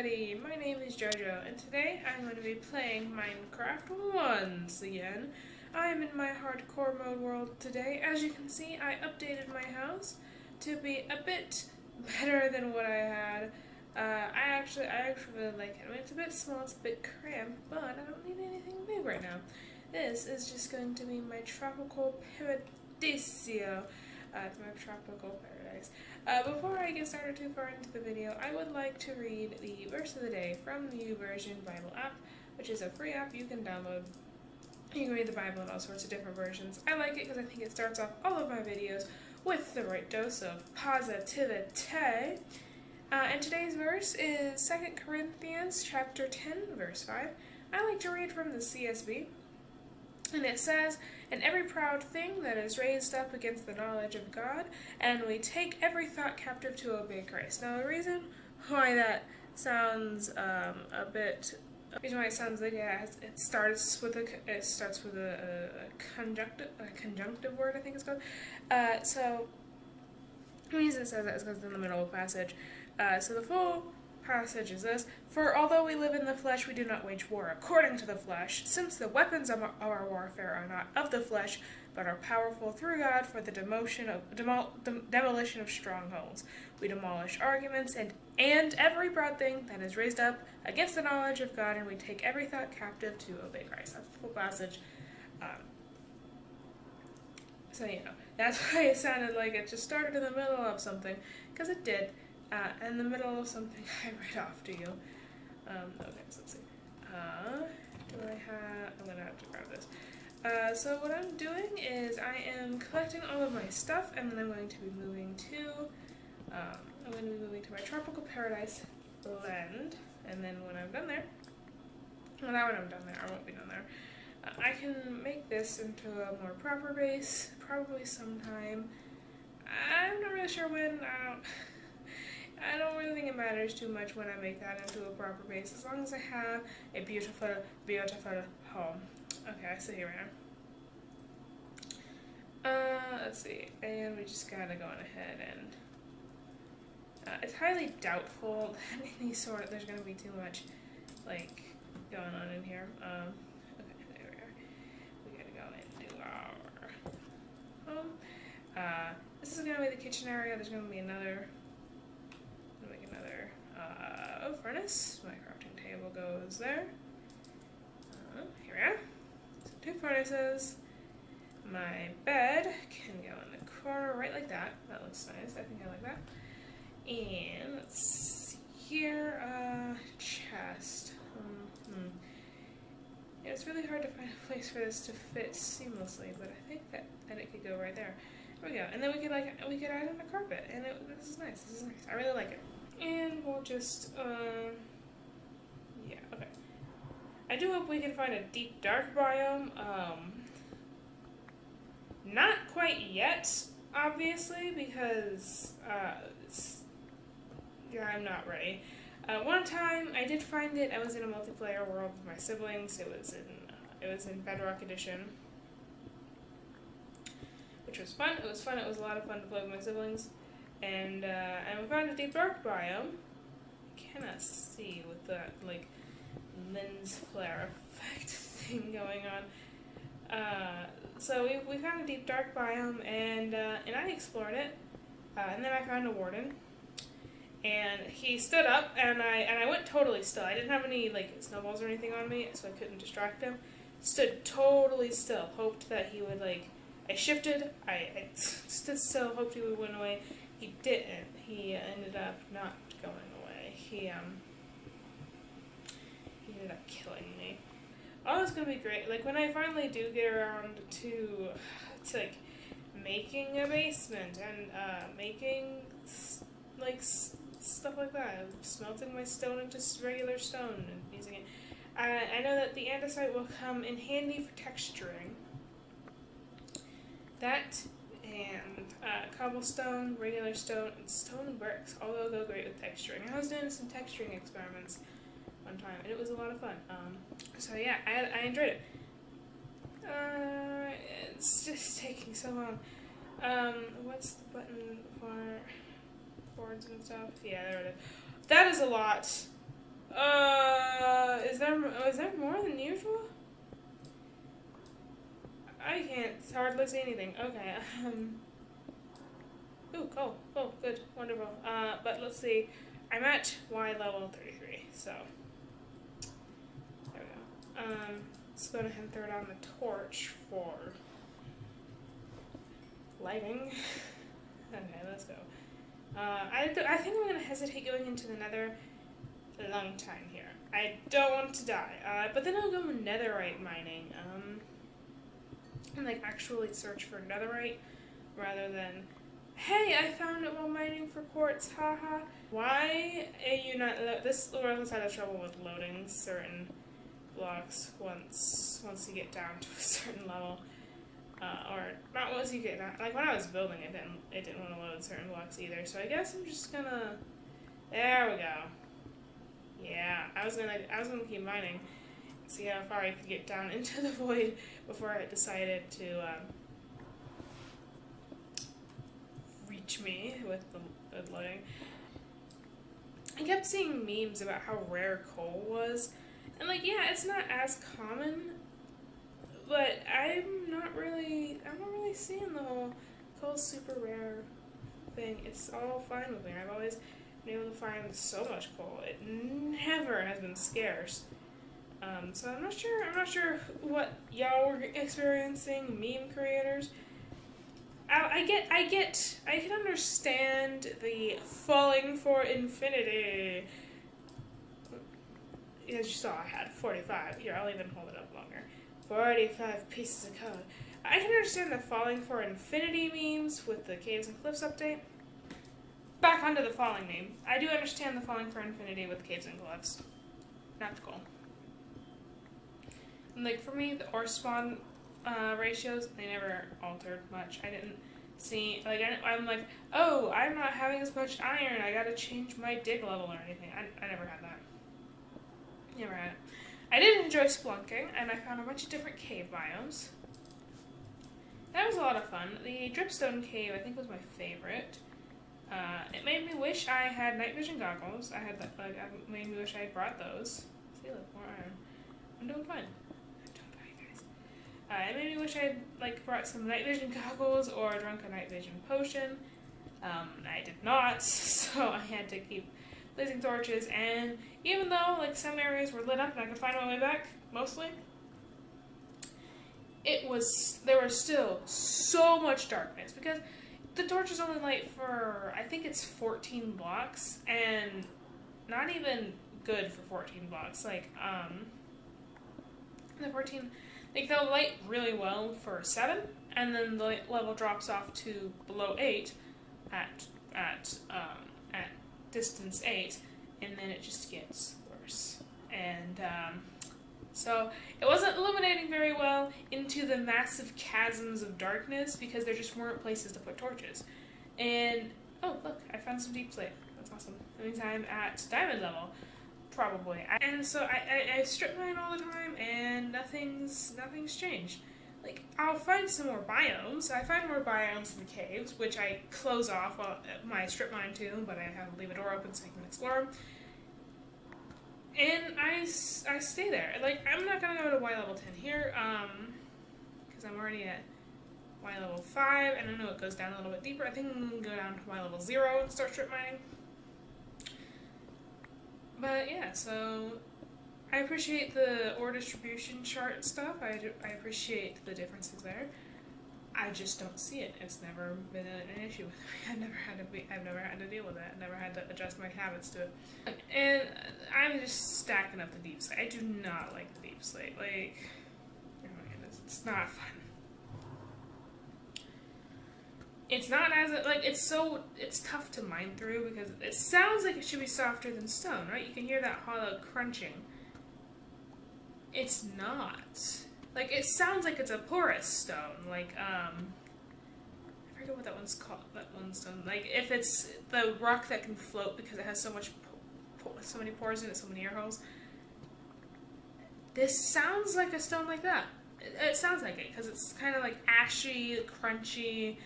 everybody, my name is Jojo, and today I'm going to be playing Minecraft once again. I'm in my hardcore mode world today. As you can see, I updated my house to be a bit better than what I had. I actually really like it. I mean, it's a bit small, it's a bit cramped, but I don't need anything big right now. This is just going to be my tropical paradiso. It's my tropical paradise. Before I get started too far into the video, I would like to read the verse of the day from the YouVersion Bible app, which is a free app you can download. You can read the Bible in all sorts of different versions. I like it because I think it starts off all of my videos with the right dose of positivity. And today's verse is 2 Corinthians chapter 10, verse 5. I like to read from the CSB. And it says, "And every proud thing that is raised up against the knowledge of God, and we take every thought captive to obey Christ." Now, the reason why that sounds the reason why it sounds like it starts with a conjunctive word, I think it's called. So the reason it says that is because it's in the middle of a passage. So the full passage is this: "For although we live in the flesh, we do not wage war according to the flesh, since the weapons of our warfare are not of the flesh, but are powerful through God for the demolition of strongholds. We demolish arguments and every proud thing that is raised up against the knowledge of God, and we take every thought captive to obey Christ." That's the full passage. So, that's why it sounded like it just started in the middle of something, because it did. In the middle of something I read off to you. Okay, so let's see. I'm gonna have to grab this. So what I'm doing is I am collecting all of my stuff, and then I'm going to be moving to my tropical paradise land. And then when I'm done there, I won't be done there. I can make this into a more proper base, probably sometime. I'm not really sure when. I don't really think it matters too much when I make that into a proper base, as long as I have a beautiful, beautiful home. Okay, so here we are. Let's see, and we just gotta go on ahead and it's highly doubtful that there's gonna be too much going on in here. Okay, there we are. We gotta go and do our home. This is gonna be the kitchen area. There's gonna be another furnace. My crafting table goes there. Here we are. So 2 furnaces. My bed can go in the corner right like that. That looks nice. I think I like that. And let's see here. Chest. Yeah, it's really hard to find a place for this to fit seamlessly, but I think that it could go right there. There we go. And then we could add in a carpet, and this is nice. This is nice. I really like it. And we'll just, yeah, okay. I do hope we can find a deep dark biome. Not quite yet, obviously, because, I'm not ready. One time I did find it. I was in a multiplayer world with my siblings. It was in Bedrock Edition, which was fun. It was a lot of fun to play with my siblings. And we found a deep dark biome. I cannot see with that lens flare effect thing going on. So we found a deep dark biome, and I explored it. And then I found a warden, and he stood up, and I went totally still. I didn't have any snowballs or anything on me, so I couldn't distract him. Stood totally still. Hoped that he would I shifted. I stood still. Hoped he would win away. He didn't. He ended up not going away. He ended up killing me. Oh, it's gonna be great. When I finally do get around to making a basement and making stuff like that, smelting my stone into regular stone and using it. I know that the andesite will come in handy for texturing. That and cobblestone, regular stone, and stone bricks, all will go great with texturing. I was doing some texturing experiments one time, and it was a lot of fun. So yeah, I enjoyed it. It's just taking so long. What's the button for boards and stuff? Yeah, there it is. That is a lot Is there more than usual? I can't hardly see anything. Okay. Ooh, cool, good, wonderful. But let's see. I'm at Y level 33, so there we go. Let's go ahead and throw down the torch for lighting. Okay, let's go. I think I'm gonna hesitate going into the Nether a long time here. I don't want to die. But then I'll go netherite mining. And like actually search for netherite rather than, hey, I found it while mining for quartz, haha. Why are you not, this world has had a trouble with loading certain blocks once you get down to a certain level. Or not once you get down, like when I was building it didn't want to load certain blocks either, so I guess I'm just gonna, there we go. Yeah, I was gonna keep mining, see how far I could get down into the void before I decided to reach me with the loading. I kept seeing memes about how rare coal was, and like, yeah, it's not as common, but I'm not really seeing the whole coal's super rare thing. It's all fine with me. I've always been able to find so much coal. It never has been scarce. So I'm not sure what y'all were experiencing, meme creators. I can understand the falling for infinity. As you saw, I had 45. Here, I'll even hold it up longer. 45 pieces of code. I can understand the falling for infinity memes with the Caves and Cliffs update. Back onto the falling meme. I do understand the falling for infinity with Caves and Cliffs. Not cool. And like for me, the ore spawn ratios, they never altered much. I didn't see, like, I'm like, oh, I'm not having as much iron, I gotta change my dig level or anything. I never had that. Never had it. I did enjoy splunking, and I found a bunch of different cave biomes. That was a lot of fun. The dripstone cave, I think, was my favorite. It made me wish I had night vision goggles. It made me wish I had brought those. See, look, more iron. I'm doing fine. It made me wish I had brought some night vision goggles or drunk a night vision potion. I did not, so I had to keep blazing torches, and even though some areas were lit up and I could find my way back, mostly, there was still so much darkness because the torch is only light for, I think it's 14 blocks, and not even good for 14 blocks. The 14, they'll light really well for 7, and then the light level drops off to below 8 at distance 8, and then it just gets worse. And so it wasn't illuminating very well into the massive chasms of darkness because there just weren't places to put torches. And oh look, I found some deep slate. That's awesome. That means I'm at diamond level, probably. And so I strip mine all the time, and nothing's changed. I'll find some more biomes. I find more biomes in the caves, which I close off my strip mine too, but I have to leave a door open so I can explore them. And I stay there. I'm not gonna go to Y level 10 here, because I'm already at Y level 5, and I know it goes down a little bit deeper. I think I'm gonna go down to Y level 0 and start strip mining. But yeah, so I appreciate the ore distribution chart stuff. I appreciate the differences there. I just don't see it. It's never been an issue with me. I've never had to deal with that. I've never had to adjust my habits to it. And I'm just stacking up the deep slate. I do not like the deep slate. Oh my goodness, it's not fun. It's not as it's tough to mine through because it sounds like it should be softer than stone, right? You can hear that hollow crunching. It's not. It sounds like it's a porous stone. I forget what that one's called. That one stone. If it's the rock that can float because it has so many pores in it, so many air holes. This sounds like a stone like that. It sounds like it because it's kind of ashy, crunchy.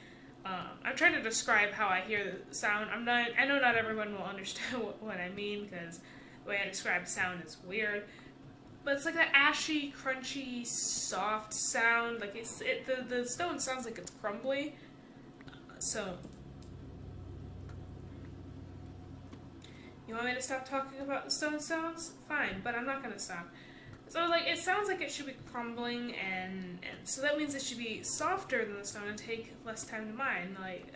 I'm trying to describe how I hear the sound. I know not everyone will understand what I mean because the way I describe sound is weird. But it's like that ashy, crunchy, soft sound. Like the stone sounds like it's crumbly. So, you want me to stop talking about the stone sounds? Fine, but I'm not gonna stop. So like it sounds like it should be crumbling, and so that means it should be softer than the stone and take less time to mine. Like,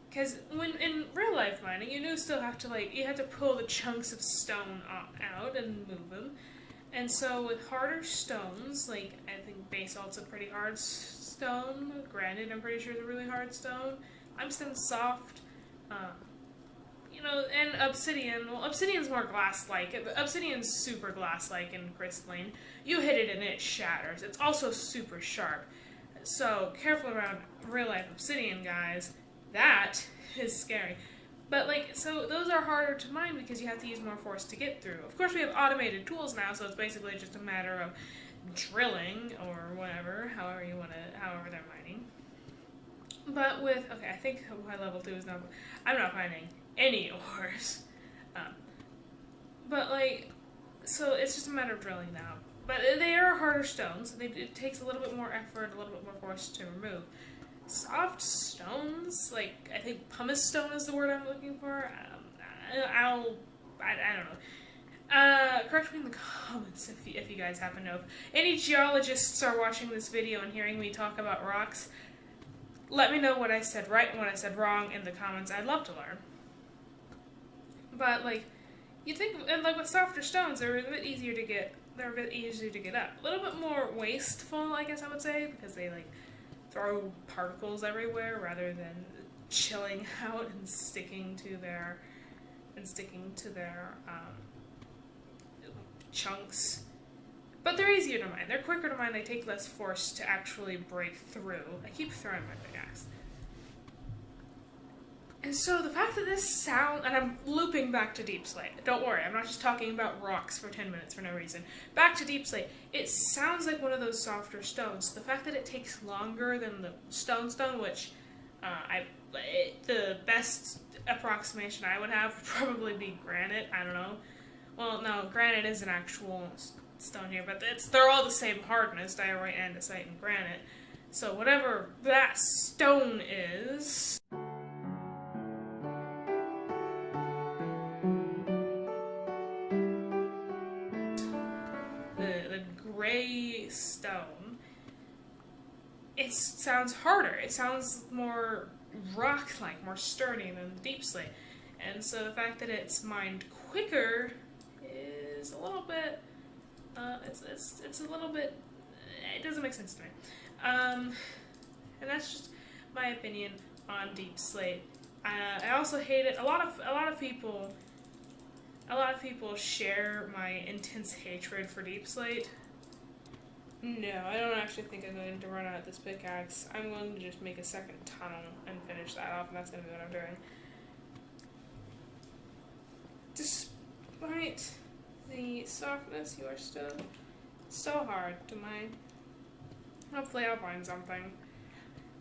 because when in real life mining, you do still have to you have to pull the chunks of stone out and move them. And so with harder stones, like I think basalt's a pretty hard stone, granite I'm pretty sure is a really hard stone, limestone's soft, and obsidian, well obsidian's more glass-like, obsidian's super glass-like and crystalline, you hit it and it shatters, it's also super sharp, so careful around real life obsidian guys, that is scary. But so those are harder to mine because you have to use more force to get through. Of course we have automated tools now, so it's basically just a matter of drilling or whatever, however they're mining. But I think my level 2 is not, I'm not finding any ores. So it's just a matter of drilling now. But they are harder stones, it takes a little bit more effort, a little bit more force to remove. Soft stones, I think pumice stone is the word I'm looking for. I don't know. Correct me in the comments if you guys happen to know. If any geologists are watching this video and hearing me talk about rocks, let me know what I said right and what I said wrong in the comments. I'd love to learn. But you think, and with softer stones, they're a bit easier to get. They're a bit easier to get up. A little bit more wasteful, I guess I would say, because they throw particles everywhere rather than chilling out and sticking to their chunks. But they're easier to mine. They're quicker to mine. They take less force to actually break through. I keep throwing my pickaxe. And so the fact that this sound, and I'm looping back to Deep Slate. Don't worry, I'm not just talking about rocks for 10 minutes for no reason. Back to Deep Slate. It sounds like one of those softer stones. The fact that it takes longer than the stone, which the best approximation I would have would probably be granite. I don't know. Well, no, granite is an actual stone here, but they're all the same hardness, diorite, andesite, and granite. So whatever that stone is... The gray stone, it sounds harder. It sounds more rock-like, more sturdy than the Deep Slate. And so the fact that it's mined quicker is a little bit, it's a little bit, it doesn't make sense to me. And that's just my opinion on Deep Slate. I also hate it. A lot of people share my intense hatred for Deep Slate. No, I don't actually think I'm going to run out this pickaxe. I'm going to just make a second tunnel and finish that off, and that's going to be what I'm doing. Despite the softness, you are still so hard to mine. Hopefully I'll find something.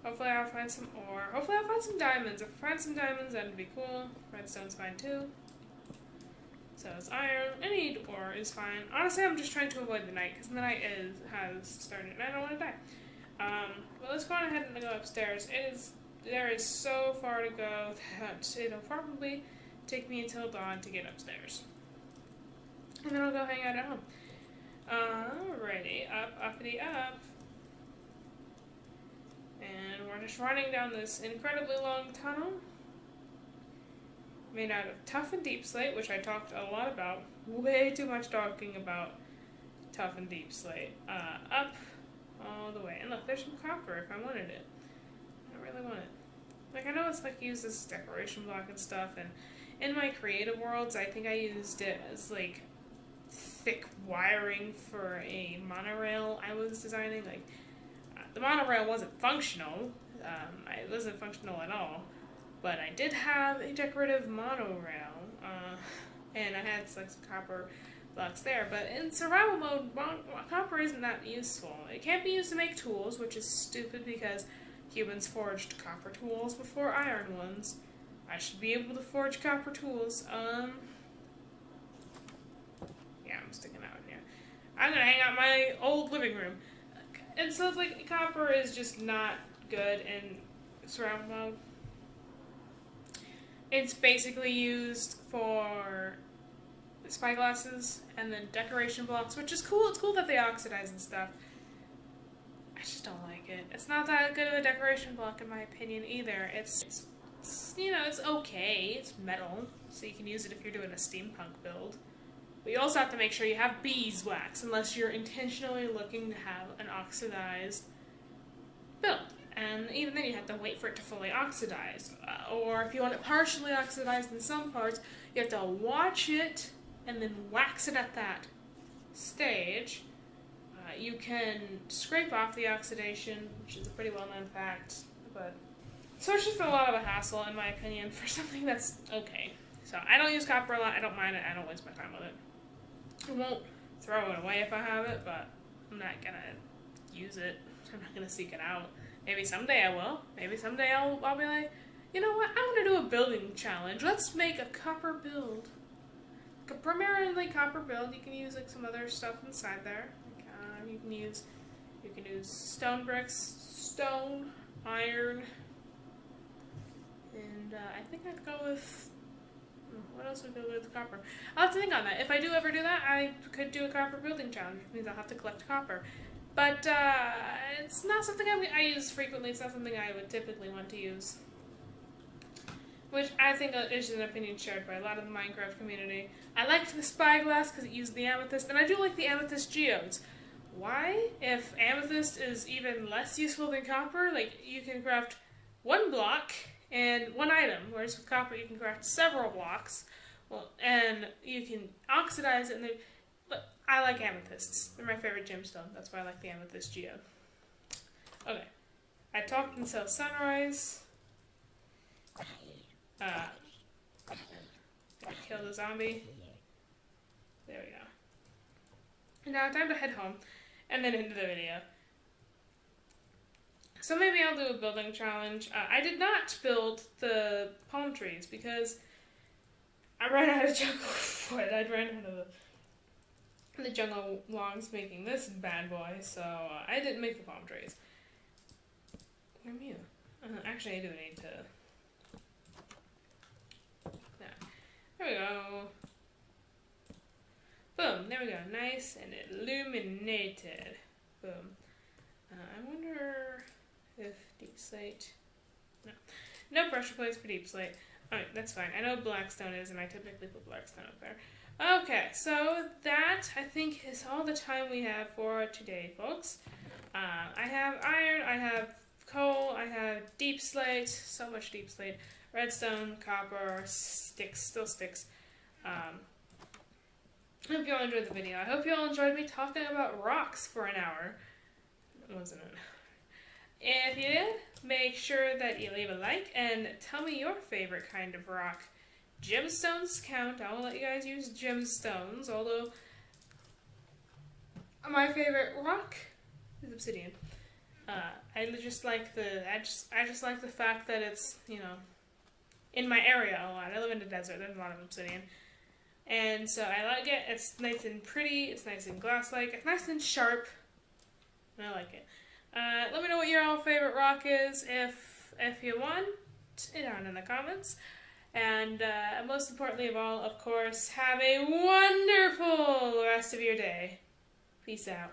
Hopefully I'll find some ore. Hopefully I'll find some diamonds. If I find some diamonds, that'd be cool. Redstone's fine too. So is iron. Any ore is fine. Honestly, I'm just trying to avoid the night, because the night has started, and I don't want to die. But let's go on ahead and go upstairs. There is so far to go that it'll probably take me until dawn to get upstairs. And then I'll go hang out at home. Alrighty, uppity up. And we're just running down this incredibly long tunnel made out of tough and deep slate, which I talked a lot about. Way too much talking about tough and deep slate. Up all the way. And look, there's some copper if I wanted it. I really want it. I know it's used as decoration block and stuff, and in my creative worlds, I think I used it as thick wiring for a monorail I was designing. The monorail wasn't functional. It wasn't functional at all. But I did have a decorative monorail, and I had some copper blocks there. But in survival mode, copper isn't that useful. It can't be used to make tools, which is stupid because humans forged copper tools before iron ones. I should be able to forge copper tools. sticking out in here. I'm gonna hang out my old living room. And so, like, copper is just not good in surround mode. It's basically used for spyglasses and then decoration blocks, which is cool. It's cool that they oxidize and stuff. I just don't like it. It's not that good of a decoration block in my opinion either. It's you know, it's okay. It's metal, so you can use it if you're doing a steampunk build. But you also have to make sure you have beeswax, unless you're intentionally looking to have an oxidized build. And even then you have to wait for it to fully oxidize. Or if you want it partially oxidized in some parts, you have to watch it and then wax it at that stage. You can scrape off the oxidation, which is a pretty well-known fact, but so it's just a lot of a hassle, in my opinion, for something that's okay. So I don't use copper a lot. I don't mind it. I don't waste my time with it. I won't throw it away if I have it, but I'm not gonna use it. I'm not gonna seek it out. Maybe someday I will. Maybe someday I'll be like, you know what? I want to do a building challenge. Let's make a copper build. Like a primarily copper build. You can use like some other stuff inside there. Like, you can use stone bricks, stone, iron, and I think I'd go with. What else would go with copper? I'll have to think on that. If I do ever do that, I could do a copper building challenge, which means I'll have to collect copper. But it's not something I use frequently. It's not something I would typically want to use. Which I think is an opinion shared by a lot of the Minecraft community. I liked the spyglass because it used the amethyst, and I do like the amethyst geodes. Why? If amethyst is even less useful than copper, like you can craft one block and one item, whereas with copper you can craft several blocks, well, and you can oxidize it. But I like amethysts. They're my favorite gemstone. That's why I like the amethyst geode. Okay, I talked until sunrise. I killed a zombie. There we go. And now time to head home, and then into the video. So maybe I'll do a building challenge. I did not build the palm trees because I ran out of jungle wood. I ran out of the jungle logs making this bad boy, so I didn't make the palm trees. Where am you? Actually, I do need to. Yeah. There we go. Boom. There we go. Nice and illuminated. Boom. I wonder if deep slate. No pressure plates for deep slate. Alright, that's fine. I know blackstone is, and I typically put blackstone up there. Okay, so that, I think, is all the time we have for today, folks. I have iron, I have coal, I have deep slate, so much deep slate, redstone, copper, sticks, still sticks. I hope you all enjoyed the video. I hope you all enjoyed me talking about rocks for an hour. Wasn't it? If you did, make sure that you leave a like and tell me your favorite kind of rock. Gemstones count. I will let you guys use gemstones, although my favorite rock is obsidian. I just like the fact that it's, you know, in my area a lot. I live in the desert. There's a lot of obsidian. And so I like it. It's nice and pretty. It's nice and glass-like. It's nice and sharp. And I like it. Let me know what your all favorite rock is if you want it down in the comments. And most importantly of all, of course, have a wonderful rest of your day. Peace out.